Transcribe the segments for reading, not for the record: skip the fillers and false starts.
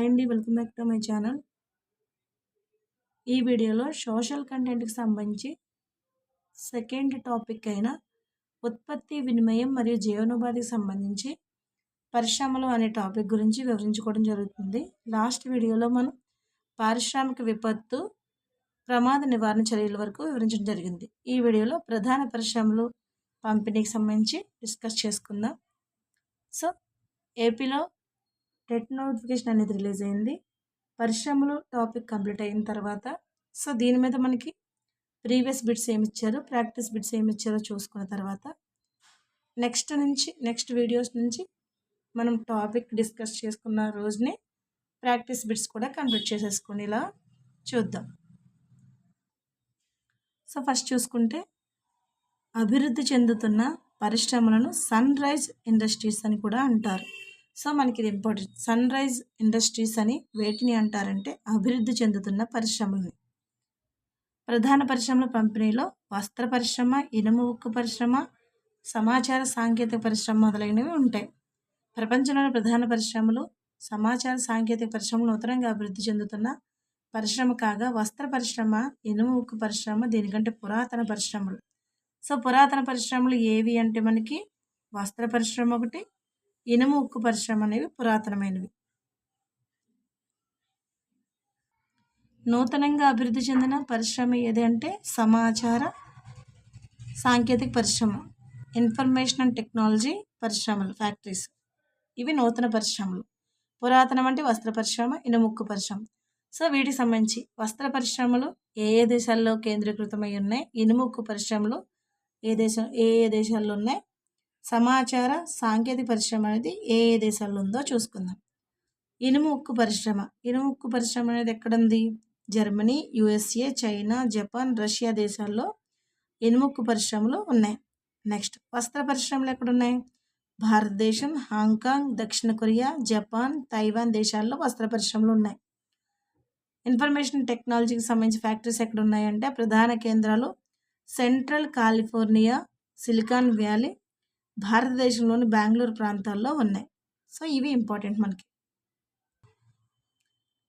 Hi అండి. Welcome back to my channel. ఈ వీడియోలో సోషల్ కంటెంట్‌కి సంబంధించి సెకండ్ టాపిక్ అయిన ఉత్పత్తి, వినిమయం మరియు జీవనోపాధికి సంబంధించి పరిశ్రమలు అనే టాపిక్ గురించి వివరించుకోవడం జరుగుతుంది. లాస్ట్ వీడియోలో మనం పారిశ్రామిక విపత్తు, ప్రమాద నివారణ చర్యల వరకు వివరించడం జరిగింది. ఈ వీడియోలో ప్రధాన పరిశ్రమలు, పంపిణీకి సంబంధించి డిస్కస్ చేసుకుందాం. సో ఏపీలో టెట్ నోటిఫికేషన్ అనేది రిలీజ్ అయింది. పరిశ్రమలు టాపిక్ కంప్లీట్ అయిన తర్వాత సో దీని మీద మనకి ప్రీవియస్ బిట్స్ ఏమి ఇచ్చారు, ప్రాక్టీస్ బిట్స్ ఏమి ఇచ్చారో చూసుకున్న తర్వాత నెక్స్ట్ వీడియోస్ నుంచి మనం టాపిక్ డిస్కస్ చేసుకున్న రోజునే ప్రాక్టీస్ బిట్స్ కూడా కంప్లీట్ చేసేసుకొని ఇలా చూద్దాం. సో ఫస్ట్ చూసుకుంటే అభివృద్ధి చెందుతున్న పరిశ్రమలను సన్ రైజ్ ఇండస్ట్రీస్ అని కూడా అంటారు. సో మనకి ఇది ఇంపార్టెంట్. సన్ రైజ్ ఇండస్ట్రీస్ అని వేటిని అంటారంటే అభివృద్ధి చెందుతున్న పరిశ్రమలని. ప్రధాన పరిశ్రమల పంపిణీలో వస్త్ర పరిశ్రమ, ఇనుము ఉక్కు పరిశ్రమ, సమాచార సాంకేతిక పరిశ్రమ మొదలైనవి ఉంటాయి. ప్రపంచంలోని ప్రధాన పరిశ్రమలు సమాచార సాంకేతిక పరిశ్రమలు నూతనంగా అభివృద్ధి చెందుతున్న పరిశ్రమ కాగా వస్త్ర పరిశ్రమ, ఇనుము ఉక్కు పరిశ్రమ దీనికంటే పురాతన పరిశ్రమలు. సో పురాతన పరిశ్రమలు ఏవి అంటే మనకి వస్త్ర పరిశ్రమ ఒకటి, ఇనుము ఉక్కు పరిశ్రమ అనేవి పురాతనమైనవి. నూతనంగా అభివృద్ధి చెందిన పరిశ్రమ ఏది అంటే సమాచార సాంకేతిక పరిశ్రమ, ఇన్ఫర్మేషన్ అండ్ టెక్నాలజీ పరిశ్రమలు, ఫ్యాక్టరీస్, ఇవి నూతన పరిశ్రమలు. పురాతనం అంటే వస్త్ర పరిశ్రమ, ఇనుము ఉక్కు పరిశ్రమ. సో వీటికి సంబంధించి వస్త్ర పరిశ్రమలు ఏ ఏ దేశాల్లో కేంద్రీకృతమై ఉన్నాయి, ఇనుము ఉక్కు పరిశ్రమలు ఏ ఏ దేశాల్లో ఉన్నాయి, సమాచార సాంకేతిక పరిశ్రమ అనేది ఏ ఏ దేశాల్లో ఉందో చూసుకుందాం. ఇనుము ఉక్కు పరిశ్రమ అనేది ఎక్కడుంది? Germany, USA, China, Japan, Russia దేశాల్లో ఇనుము ఉక్కు పరిశ్రమలు ఉన్నాయి. నెక్స్ట్ వస్త్ర పరిశ్రమలు ఎక్కడున్నాయి? భారతదేశం, హాంకాంగ్, దక్షిణ కొరియా, జపాన్, తైవాన్ దేశాల్లో వస్త్ర పరిశ్రమలు ఉన్నాయి. ఇన్ఫర్మేషన్ టెక్నాలజీకి సంబంధించి ఫ్యాక్టరీస్ ఎక్కడ ఉన్నాయంటే ప్రధాన కేంద్రాలు సెంట్రల్ కాలిఫోర్నియా, సిలికాన్ వ్యాలీ, భారతదేశంలోని బెంగళూరు ప్రాంతాల్లో ఉన్నాయి. సో ఇవి ఇంపార్టెంట్ మనకి.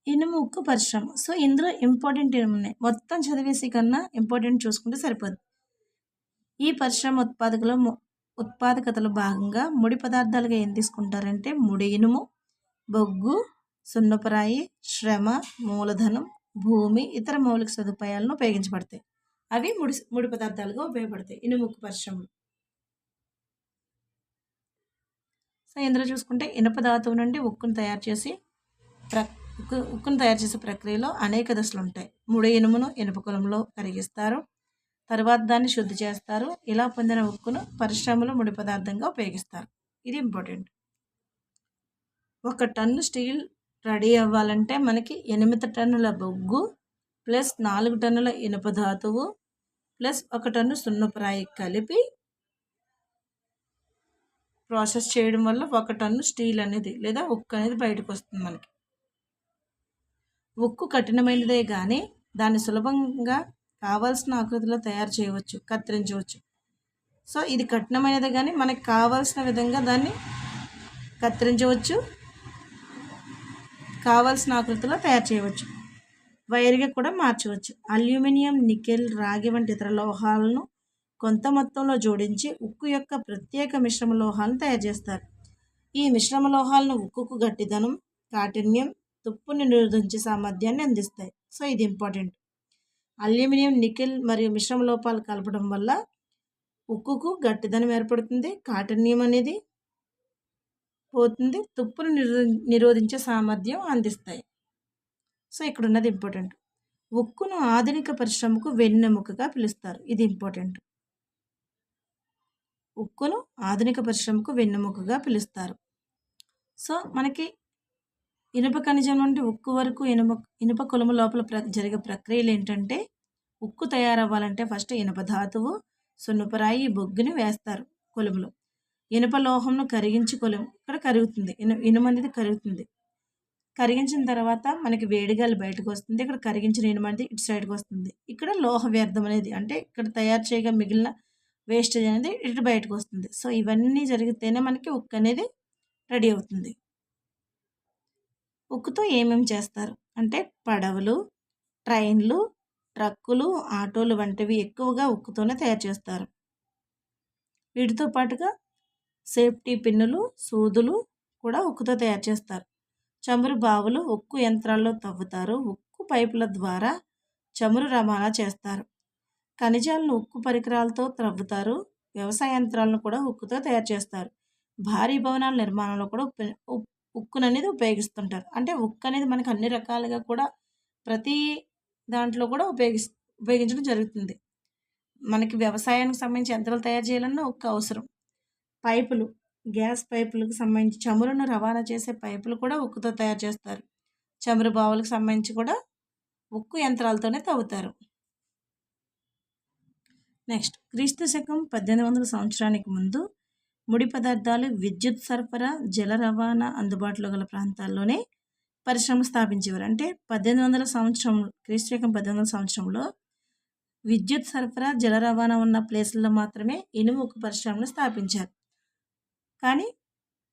ఇనుము ఉక్కు పరిశ్రమ. సో ఇందులో ఇంపార్టెంట్ ఏమి ఉన్నాయి, మొత్తం చదివేసి కన్నా ఇంపార్టెంట్ చూసుకుంటే సరిపోదు. ఈ పరిశ్రమ ఉత్పాదకతలో భాగంగా ముడి పదార్థాలుగా ఏం తీసుకుంటారంటే ముడి ఇనుము, బొగ్గు, సున్నపురాయి, శ్రమ, మూలధనం, భూమి, ఇతర మౌలిక సదుపాయాలను ఉపయోగించబడతాయి. అవి ముడి పదార్థాలుగా ఉపయోగపడతాయి ఇనుము ఉక్కు పరిశ్రమలు. సో ఇందులో చూసుకుంటే ఇనుప ధాతువు నుండి ఉక్కును తయారు చేసే ప్రక్రియలో అనేక దశలు ఉంటాయి. ముడి ఇనుమును ఇనుప కులంలో కరిగిస్తారు, తర్వాత దాన్ని శుద్ధి చేస్తారు. ఇలా పొందిన ఉక్కును పరిశ్రమలు ముడి పదార్థంగా ఉపయోగిస్తారు. ఇది ఇంపార్టెంట్. 1 టన్ను స్టీల్ రెడీ అవ్వాలంటే మనకి 8 టన్నుల బొగ్గు ప్లస్ 4 టన్నుల ఇనుప ధాతువు ప్లస్ 1 టన్ను సున్నపురాయి కలిపి ప్రాసెస్ చేయడం వల్ల 1 టన్ను స్టీల్ అనేది లేదా ఉక్కు అనేది బయటకు వస్తుంది మనకి. ఉక్కు కఠినమైనదే కానీ దాన్ని సులభంగా కావాల్సిన ఆకృతిలో తయారు చేయవచ్చు, కత్తిరించవచ్చు. సో ఇది కఠినమైనదే కానీ మనకి కావాల్సిన విధంగా దాన్ని కత్తిరించవచ్చు, కావాల్సిన ఆకృతిలో తయారు చేయవచ్చు, వైర్గా కూడా మార్చవచ్చు. అల్యూమినియం, నికెల్, రాగి వంటి ఇతర లోహాలను కొంత మొత్తంలో జోడించి ఉక్కు యొక్క ప్రత్యేక మిశ్రమ లోహాలను తయారు చేస్తారు. ఈ మిశ్రమ లోహాలను ఉక్కుకు గట్టిదనం, కాఠిన్యం, తుప్పుని నిరోధించే సామర్థ్యాన్ని అందిస్తాయి. సో ఇది ఇంపార్టెంట్. అల్యూమినియం, నికెల్ మరియు మిశ్రమ లోపాలు కలపడం వల్ల ఉక్కుకు గట్టిదనం ఏర్పడుతుంది, కాఠిన్యం అనేది పోతుంది, తుప్పును నిరోధించే సామర్థ్యం అందిస్తాయి. సో ఇక్కడ ఉన్నది ఇంపార్టెంట్. ఉక్కును ఆధునిక పరిశ్రమకు వెన్నెముకగా పిలుస్తారు. ఇది ఇంపార్టెంట్. ఉక్కును ఆధునిక పరిశ్రమకు వెన్నెముకగా పిలుస్తారు. సో మనకి ఇనుప ఖనిజం నుండి ఉక్కు వరకు ఇనుప కొలుము లోపల జరిగే ప్రక్రియలు ఏంటంటే ఉక్కు తయారవ్వాలంటే ఫస్ట్ ఇనుప ధాతువు, సున్నపురాయి, బొగ్గుని వేస్తారు కొలుములో. ఇనుప లోహంను కరిగించి ఇక్కడ కరుగుతుంది, ఇనుము అనేది కరుగుతుంది. కరిగించిన తర్వాత మనకి వేడిగాలి బయటకు వస్తుంది. ఇక్కడ కరిగించిన ఇనుము అనేది ఇటు సైడ్కి వస్తుంది. ఇక్కడ లోహ వ్యర్థం అనేది అంటే ఇక్కడ తయారు చేయగా మిగిలిన వేస్టేజ్ అనేది ఇటు బయటకు వస్తుంది. సో ఇవన్నీ జరిగితేనే మనకి ఉక్కు అనేది రెడీ అవుతుంది. ఉక్కుతో ఏమేమి చేస్తారు అంటే పడవలు, ట్రైన్లు, ట్రక్కులు, ఆటోలు వంటివి ఎక్కువగా ఉక్కుతోనే తయారు చేస్తారు. వీటితో పాటుగా సేఫ్టీ పిన్నులు, సూదులు కూడా ఉక్కుతో తయారు చేస్తారు. చమురు బావులు ఉక్కు యంత్రాల్లో తవ్వుతారు. ఉక్కు పైపుల ద్వారా చమురు రవాణా చేస్తారు. ఖనిజాలను ఉక్కు పరికరాలతో త్రవ్వుతారు. వ్యవసాయ యంత్రాలను కూడా ఉక్కుతో తయారు చేస్తారు. భారీ భవనాల నిర్మాణంలో కూడా ఉక్కుననేది ఉపయోగిస్తుంటారు. అంటే ఉక్కు అనేది మనకు అన్ని రకాలుగా కూడా ప్రతి దాంట్లో కూడా ఉపయోగించడం జరుగుతుంది. మనకి వ్యవసాయానికి సంబంధించి యంత్రాలు తయారు చేయాలన్నా ఉక్కు అవసరం. పైపులు, గ్యాస్ పైపులకు సంబంధించి చమురును రవాణా చేసే పైపులు కూడా ఉక్కుతో తయారు చేస్తారు. చమురు బావులకు సంబంధించి కూడా ఉక్కు యంత్రాలతోనే తవ్వుతారు. నెక్స్ట్, క్రీస్తు శకం 1800 సంవత్సరానికి ముందు ముడి పదార్థాలు, విద్యుత్ సరఫరా, జల రవాణా అందుబాటులో గల ప్రాంతాల్లోనే పరిశ్రమలు స్థాపించేవారు. అంటే 1800 సంవత్సరం, క్రీస్తు శకం 1800 సంవత్సరంలో విద్యుత్ సరఫరా, జల రవాణా ఉన్న ప్లేసుల్లో మాత్రమే ఇనుము ఉక్కు పరిశ్రమను స్థాపించారు. కానీ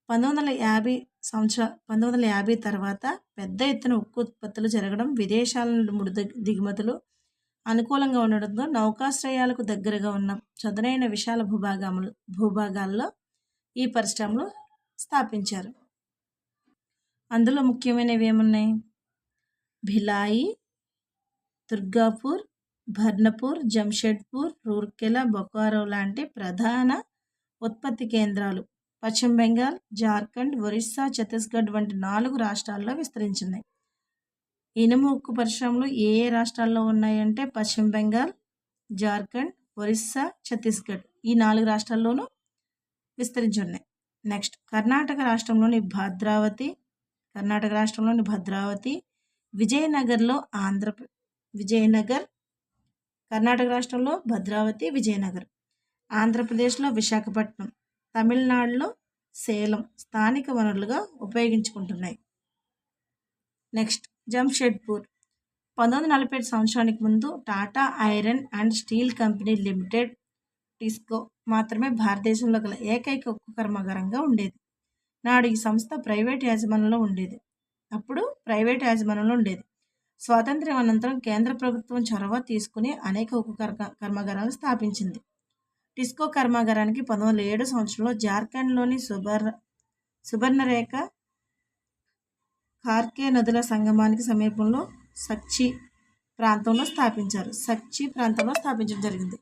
1950 తర్వాత పెద్ద ఎత్తున ఉక్కు ఉత్పత్తులు జరగడం, విదేశాల నుండి ముడి దిగుమతులు అనుకూలంగా ఉండడంతో నౌకాశ్రయాలకు దగ్గరగా ఉన్న చదునైన విశాల భూభాగాల్లో ఈ పరిశ్రమలు స్థాపించారు. అందులో ముఖ్యమైనవి ఏమున్నాయి? భిలాయి, దుర్గాపూర్, బర్నపూర్, జంషెడ్పూర్, రూర్కెలా, బొకారో లాంటి ప్రధాన ఉత్పత్తి కేంద్రాలు పశ్చిమ బెంగాల్, జార్ఖండ్, ఒరిస్సా, ఛత్తీస్గఢ్ వంటి 4 రాష్ట్రాల్లో విస్తరించున్నాయి. ఇనుము ఉక్కు పరిశ్రమలు ఏ ఏ రాష్ట్రాల్లో ఉన్నాయంటే పశ్చిమ బెంగాల్, జార్ఖండ్, ఒరిస్సా, ఛత్తీస్గఢ్ ఈ 4 రాష్ట్రాల్లోనూ విస్తరించి ఉన్నాయి. నెక్స్ట్, కర్ణాటక రాష్ట్రంలోని భద్రావతి, విజయనగర్, కర్ణాటక రాష్ట్రంలో భద్రావతి, విజయనగర్, ఆంధ్రప్రదేశ్లో విశాఖపట్నం, తమిళనాడులో సేలం స్థానిక వనరులుగా ఉపయోగించుకుంటున్నాయి. నెక్స్ట్, జంషెడ్పూర్ 1947 సంవత్సరానికి ముందు Tata iron and steel company limited TISCO మాత్రమే భారతదేశంలో గల ఏకైక ఉక్కు కర్మాగారంగా ఉండేది. నాడు ఈ సంస్థ ప్రైవేట్ యాజమాన్యంలో ఉండేది. స్వాతంత్ర్యం అనంతరం కేంద్ర ప్రభుత్వం చొరవ తీసుకుని అనేక ఉక్కు కర్మాగారాలను స్థాపించింది. టిస్కో కర్మాగారానికి 1907 సంవత్సరంలో జార్ఖండ్లోని సుబర్ణరేఖ, కార్కే నదుల సంగమానికి సమీపంలో సచ్చి ప్రాంతంలో స్థాపించడం జరిగింది.